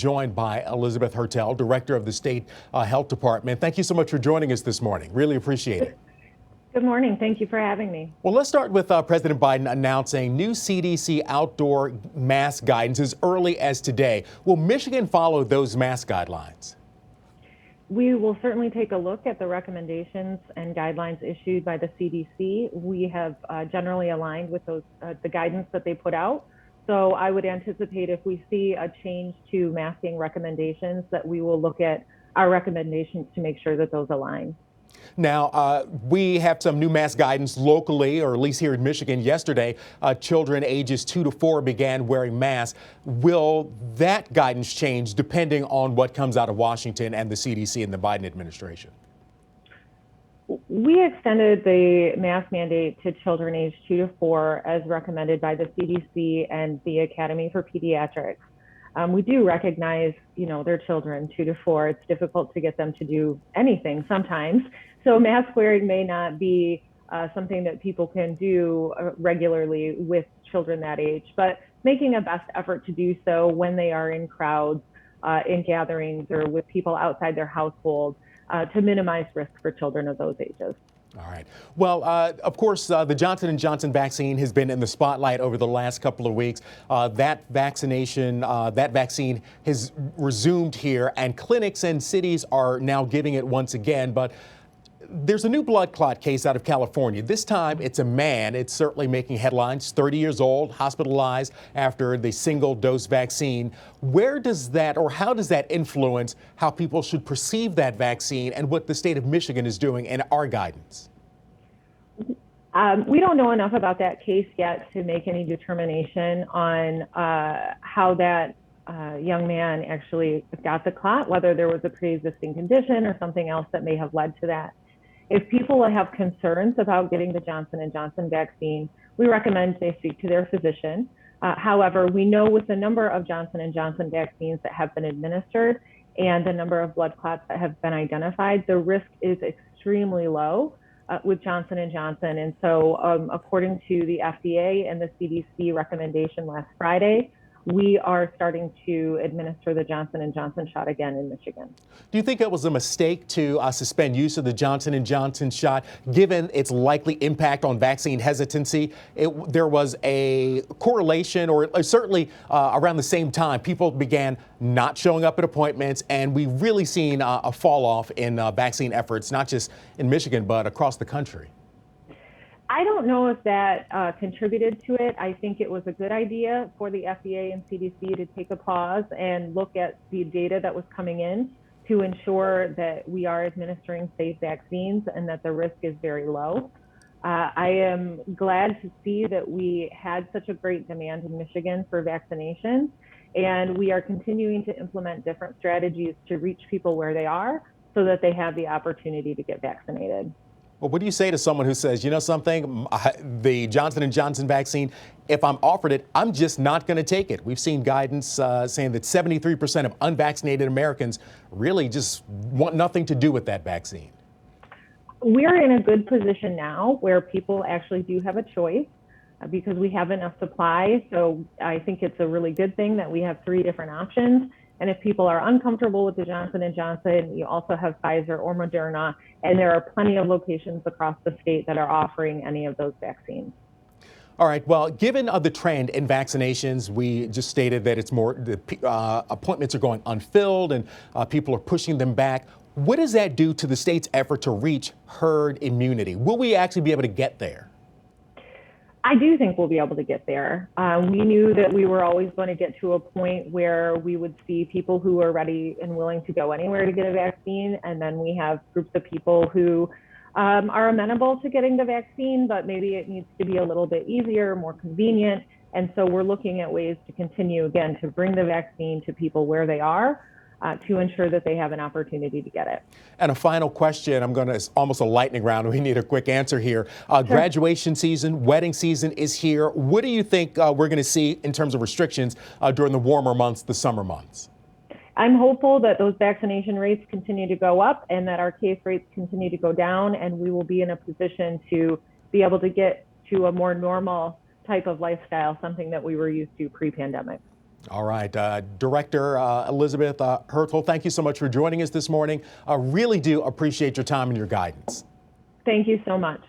joined by Elizabeth Hertel, Director of the State Health Department. Thank you so much for joining us this morning. Really appreciate it. Good morning. Thank you for having me. Well, let's start with President Biden announcing new CDC outdoor mask guidance as early as today. Will Michigan follow those mask guidelines? We will certainly take a look at the recommendations and guidelines issued by the CDC. We have generally aligned with those the guidance that they put out. So I would anticipate if we see a change to masking recommendations that we will look at our recommendations to make sure that those align. Now, we have some new mask guidance locally, or at least here in Michigan yesterday. Children ages 2 to 4 began wearing masks. Will that guidance change depending on what comes out of Washington and the CDC and the Biden administration? We extended the mask mandate to children aged 2 to 4 as recommended by the CDC and the Academy for Pediatrics. We do recognize, they're children 2 to 4. It's difficult to get them to do anything sometimes. So mask wearing may not be something that people can do regularly with children that age, but making a best effort to do so when they are in crowds, in gatherings, or with people outside their household to minimize risk for children of those ages. All right. Well, of course, the Johnson & Johnson vaccine has been in the spotlight over the last couple of weeks. That vaccine has resumed here, and clinics and cities are now giving it once again. But there's a new blood clot case out of California. This time it's a man. It's certainly making headlines. 30 years old, hospitalized after the single-dose vaccine. Where does that, or how does that influence how people should perceive that vaccine and what the state of Michigan is doing in our guidance? We don't know enough about that case yet to make any determination on how that young man actually got the clot, whether there was a pre-existing condition or something else that may have led to that. If people have concerns about getting the Johnson & Johnson vaccine, we recommend they speak to their physician. However, we know with the number of Johnson & Johnson vaccines that have been administered and the number of blood clots that have been identified, the risk is extremely low with Johnson & Johnson. And so according to the FDA and the CDC recommendation last Friday, we are starting to administer the Johnson & Johnson shot again in Michigan. Do you think it was a mistake to suspend use of the Johnson & Johnson shot, given its likely impact on vaccine hesitancy? There was a correlation, or certainly around the same time, people began not showing up at appointments, and we've really seen a fall off in vaccine efforts, not just in Michigan, but across the country. I don't know if that contributed to it. I think it was a good idea for the FDA and CDC to take a pause and look at the data that was coming in to ensure that we are administering safe vaccines and that the risk is very low. I am glad to see that we had such a great demand in Michigan for vaccinations, and we are continuing to implement different strategies to reach people where they are so that they have the opportunity to get vaccinated. Well, what do you say to someone who says, you know something, the Johnson & Johnson vaccine, if I'm offered it, I'm just not going to take it? We've seen guidance saying that 73% of unvaccinated Americans really just want nothing to do with that vaccine. We're in a good position now where people actually do have a choice because we have enough supply. So I think it's a really good thing that we have 3 different options. And if people are uncomfortable with the Johnson & Johnson, you also have Pfizer or Moderna, and there are plenty of locations across the state that are offering any of those vaccines. All right. Well, given the trend in vaccinations, we just stated that it's more appointments are going unfilled and people are pushing them back. What does that do to the state's effort to reach herd immunity? Will we actually be able to get there? I do think we'll be able to get there. We knew that we were always going to get to a point where we would see people who are ready and willing to go anywhere to get a vaccine. And then we have groups of people who are amenable to getting the vaccine, but maybe it needs to be a little bit easier, more convenient. And so we're looking at ways to continue, again, to bring the vaccine to people where they are. To ensure that they have an opportunity to get it. And a final question, it's almost a lightning round. We need a quick answer here. Sure. Graduation season, wedding season is here. What do you think we're going to see in terms of restrictions during the warmer months, the summer months? I'm hopeful that those vaccination rates continue to go up and that our case rates continue to go down, and we will be in a position to be able to get to a more normal type of lifestyle, something that we were used to pre-pandemic. All right, Director Elizabeth Hertel, thank you so much for joining us this morning. I really do appreciate your time and your guidance. Thank you so much.